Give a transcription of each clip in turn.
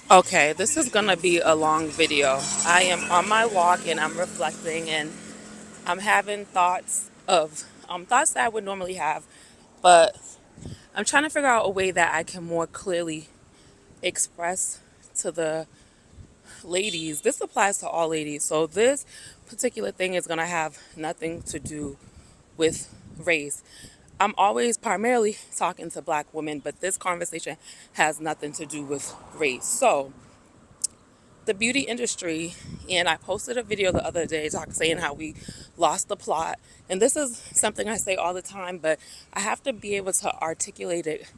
Okay, this is gonna be a long video. I am on my walk and I'm reflecting and I'm having thoughts of thoughts that I would normally have, but I'm trying to figure out a way that I can more clearly express to the ladies. This applies to all ladies. So this particular thing is gonna have nothing to do with race. I'm always primarily talking to black women, but this conversation has nothing to do with race. So the beauty industry, and I posted a video the other day saying how we lost the plot. And this is something I say all the time, but I have to be able to articulate it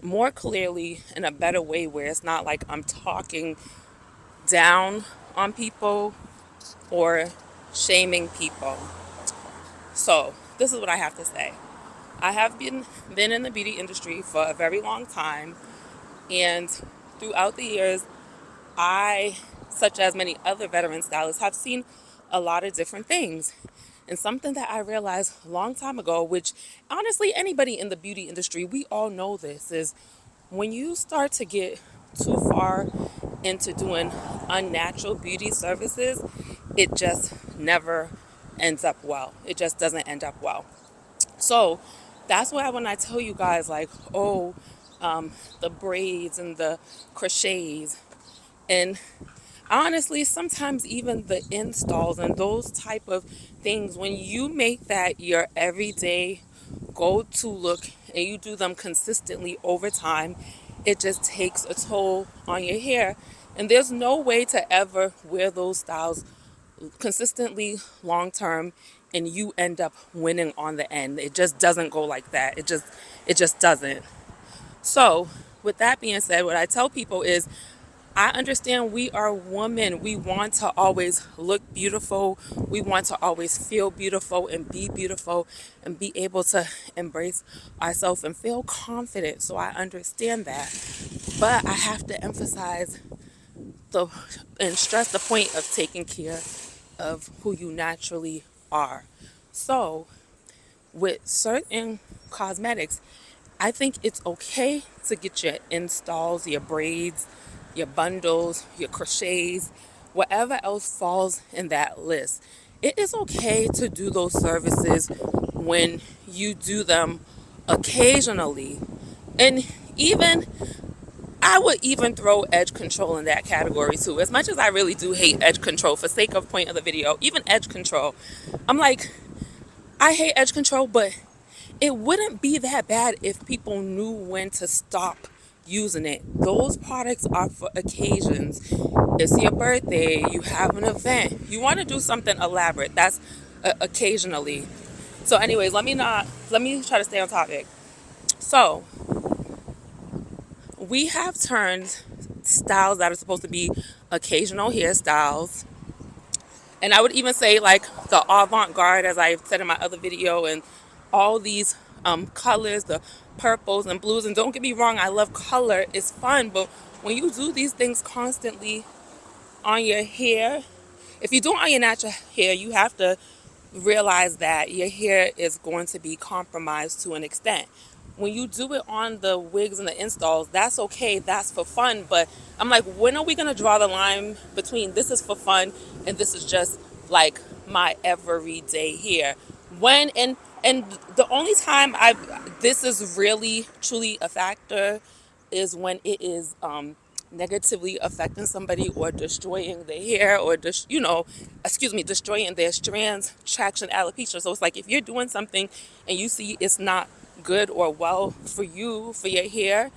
more clearly in a better way where it's not like I'm talking down on people or shaming people. So, this is what I have to say. I have been in the beauty industry for a very long time, and throughout the years I, such as many other veteran stylists, have seen a lot of different things. And something that I realized a long time ago, which honestly, anybody in the beauty industry, we all know this, is when you start to get too far into doing unnatural beauty services, it just never ends up well. It just doesn't end up well. So that's why when I tell you guys, like, oh, the braids and the crochets, and honestly, sometimes even the installs and those type of things, when you make that your everyday go-to look and you do them consistently over time, it just takes a toll on your hair. And there's no way to ever wear those styles consistently long term and you end up winning on the end. It just doesn't go like that. It just doesn't. So, with that being said, what I tell people is I understand we are women. We want to always look beautiful. We want to always feel beautiful and be able to embrace ourselves and feel confident. So I understand that. But I have to emphasize the and stress the point of taking care of who you naturally are. So with certain cosmetics, I think it's okay to get your installs, your braids, your bundles, your crochets, whatever else falls in that list. It is okay to do those services when you do them occasionally. And even I would even throw edge control in that category too. As much as I really do hate edge control for sake of point of the video, even edge control, I'm like, I hate edge control, but it wouldn't be that bad if people knew when to stop using it. Those products are for occasions. It's your birthday, you have an event, you want to do something elaborate. That's occasionally. So, anyways, let me try to stay on topic. So, we have turned styles that are supposed to be occasional hairstyles, and I would even say like the avant-garde, as I said in my other video, and all these colors, the purples and blues. And don't get me wrong, I love color, it's fun, but when you do these things constantly on your hair, if you do it on your natural hair, you have to realize that your hair is going to be compromised to an extent. When you do it on the wigs and the installs, that's okay, that's for fun. But I'm like, when are we going to draw the line between this is for fun and this is just like my everyday hair? When and the only time I this is really truly a factor is when it is negatively affecting somebody or destroying their hair or destroying their strands, traction, alopecia. So it's like if you're doing something and you see it's not good or well for you, for your hair,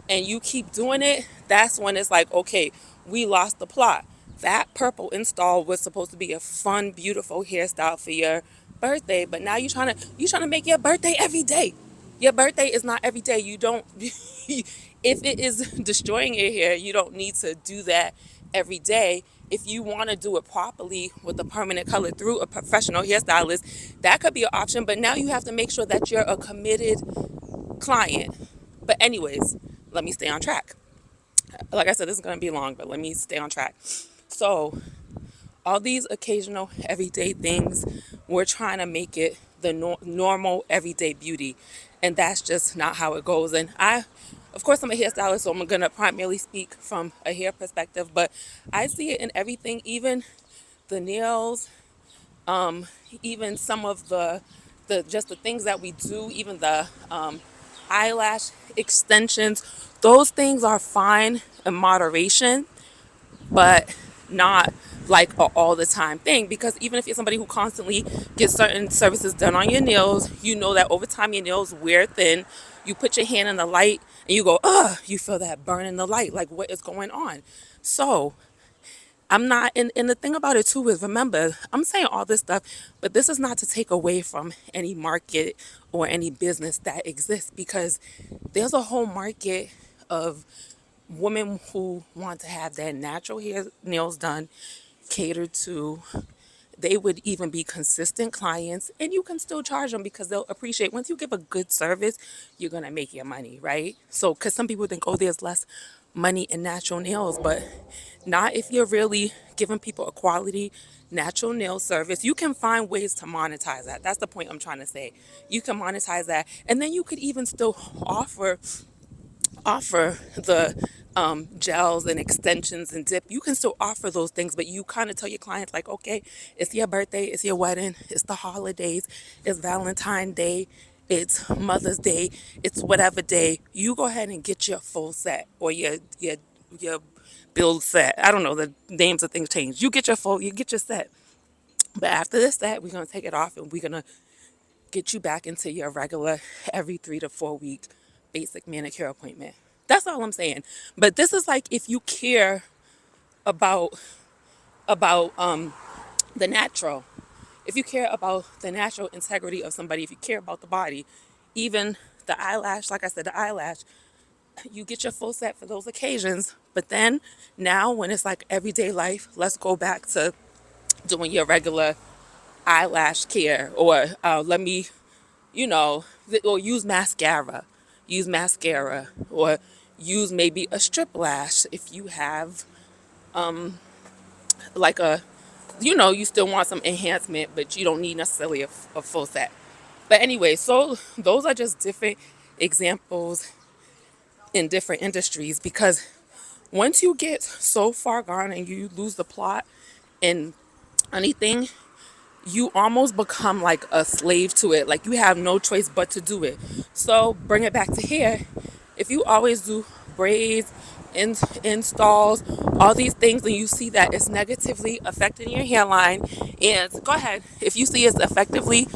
and you keep doing it, that's when it's like, okay, we lost the plot. That purple install was supposed to be a fun, beautiful hairstyle for your birthday, but now you're trying to make your birthday every day. Your birthday is not every day. You don't if it is destroying your hair, you don't need to do that every day. If you want to do it properly with a permanent color through a professional hairstylist, that could be an option, but now you have to make sure that you're a committed client. But anyways, let me stay on track. Like I said, this is going to be long, but let me stay on track. So, all these occasional everyday things, we're trying to make it the normal everyday beauty, and that's just not how it goes. And Of course, I'm a hairstylist, so I'm going to primarily speak from a hair perspective, but I see it in everything, even the nails, um, even some of the just the things that we do, even the eyelash extensions. Those things are fine in moderation, but not like a all the time thing, because even if you're somebody who constantly gets certain services done on your nails, you know that over time your nails wear thin. You put your hand in the light and you go, ugh, you feel that burn in the light, like what is going on? So I'm not, and the thing about it too is, remember, I'm saying all this stuff, but this is not to take away from any market or any business that exists, because there's a whole market of women who want to have their natural hair nails done, catered to. They would even be consistent clients, and you can still charge them because they'll appreciate. Once you give a good service, you're going to make your money, right? So because some people think, oh, there's less money in natural nails, but not if you're really giving people a quality natural nail service. You can find ways to monetize that. That's the point I'm trying to say. You can monetize that, and then you could even still offer the gels and extensions and dip. You can still offer those things, but you kind of tell your clients, like, okay, it's your birthday, it's your wedding, it's the holidays, it's Valentine's Day, it's Mother's Day, it's whatever day. You go ahead and get your full set, or your build set. I don't know, the names of things change. You get your set. But after this set, we're gonna take it off and we're gonna get you back into your regular every 3 to 4 week basic manicure appointment. That's all I'm saying. But this is like, if you care about about the natural, if you care about the natural integrity of somebody, if you care about the body, even the eyelash, like I said, the eyelash, you get your full set for those occasions. But then now, when it's like everyday life, let's go back to doing your regular eyelash care, or let me, or use mascara, or use maybe a strip lash if you have like you still want some enhancement, but you don't need necessarily a full set. But anyway, so those are just different examples in different industries, because once you get so far gone and you lose the plot in anything, you almost become like a slave to it. Like, you have no choice but to do it. So bring it back to here. If you always do braids, installs, all these things, and you see that it's negatively affecting your hairline, and go ahead, if you see it's effectively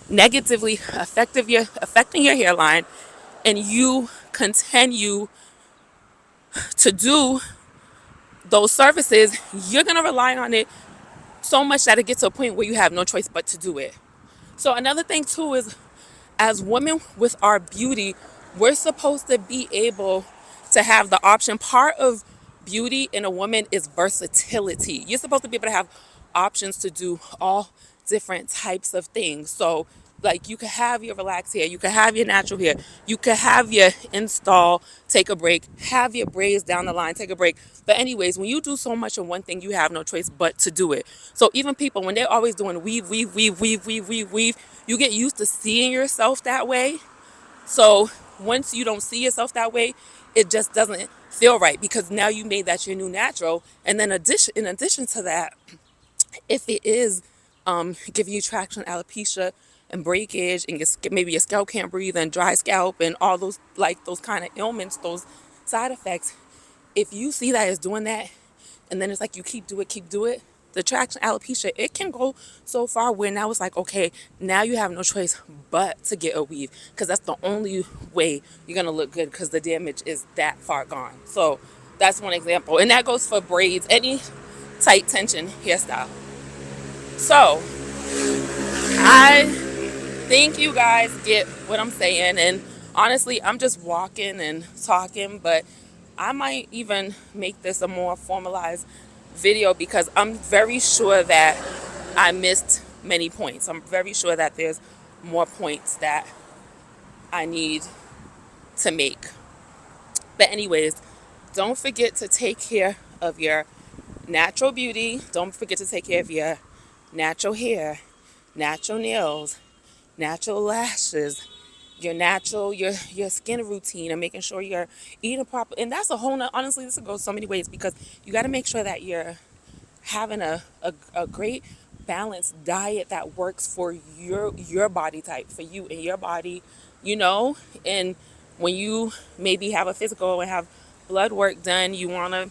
negatively affecting your hairline, and you continue to do those services, you're gonna rely on it so much that it gets to a point where you have no choice but to do it. So another thing too is, as women with our beauty, we're supposed to be able to have the option. Part of beauty in a woman is versatility. You're supposed to be able to have options to do all different types of things. So, like, you could have your relaxed hair, you could have your natural hair, you could have your install, take a break, have your braids down the line, take a break. But anyways, when you do so much of one thing, you have no choice but to do it. So even people, when they're always doing weave, you get used to seeing yourself that way. So once you don't see yourself that way, it just doesn't feel right, because now you made that your new natural. And then in addition to that, if it is giving you traction, alopecia, and breakage, and maybe your scalp can't breathe, and dry scalp, and all those, like, those kind of ailments, those side effects, if you see that it's doing that, and then it's like you keep do it, the traction alopecia, it can go so far where now it's like, okay, now you have no choice but to get a weave, because that's the only way you're gonna look good, because the damage is that far gone. So that's one example, and that goes for braids, any tight tension hairstyle. So I think you guys get what I'm saying, and honestly, I'm just walking and talking, but I might even make this a more formalized video, because I'm very sure that I missed many points. I'm very sure that there's more points that I need to make. But anyways, don't forget to take care of your natural beauty. Don't forget to take care of your natural hair, natural nails, natural lashes. your natural, your skin routine, and making sure you're eating proper. And that's a whole nother, honestly, this goes so many ways, because you got to make sure that you're having a great balanced diet that works for your body type, for you and your body, you know. And when you maybe have a physical and have blood work done, you want to,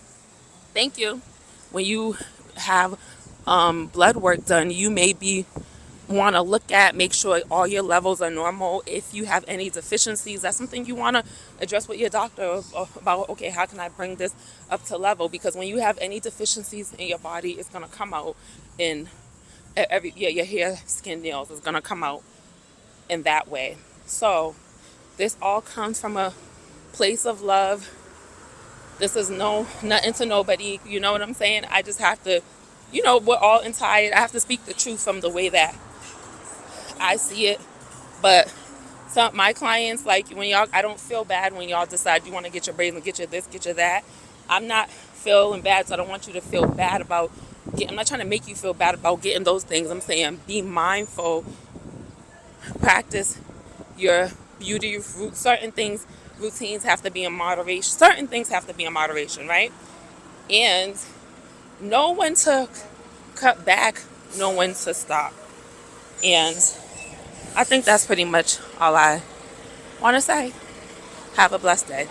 thank you, when you have blood work done, you maybe want to look at, make sure all your levels are normal. If you have any deficiencies, that's something you want to address with your doctor about, okay, how can I bring this up to level? Because when you have any deficiencies in your body, it's going to come out in every, yeah, your hair, skin, nails is going to come out in that way. So this all comes from a place of love. This is nothing to nobody, you know what I'm saying? I just have to, we're all entitled. I have to speak the truth from the way that I see it. But some my clients, like, when y'all, I don't feel bad when y'all decide you want to get your braids and get your this, get your that. I'm not feeling bad, so I don't want you to feel bad about I'm not trying to make you feel bad about getting those things. I'm saying be mindful, practice your beauty route. Certain things, routines have to be in moderation. Certain things have to be in moderation, right? And know when to cut back, know when to stop. And I think that's pretty much all I want to say. Have a blessed day.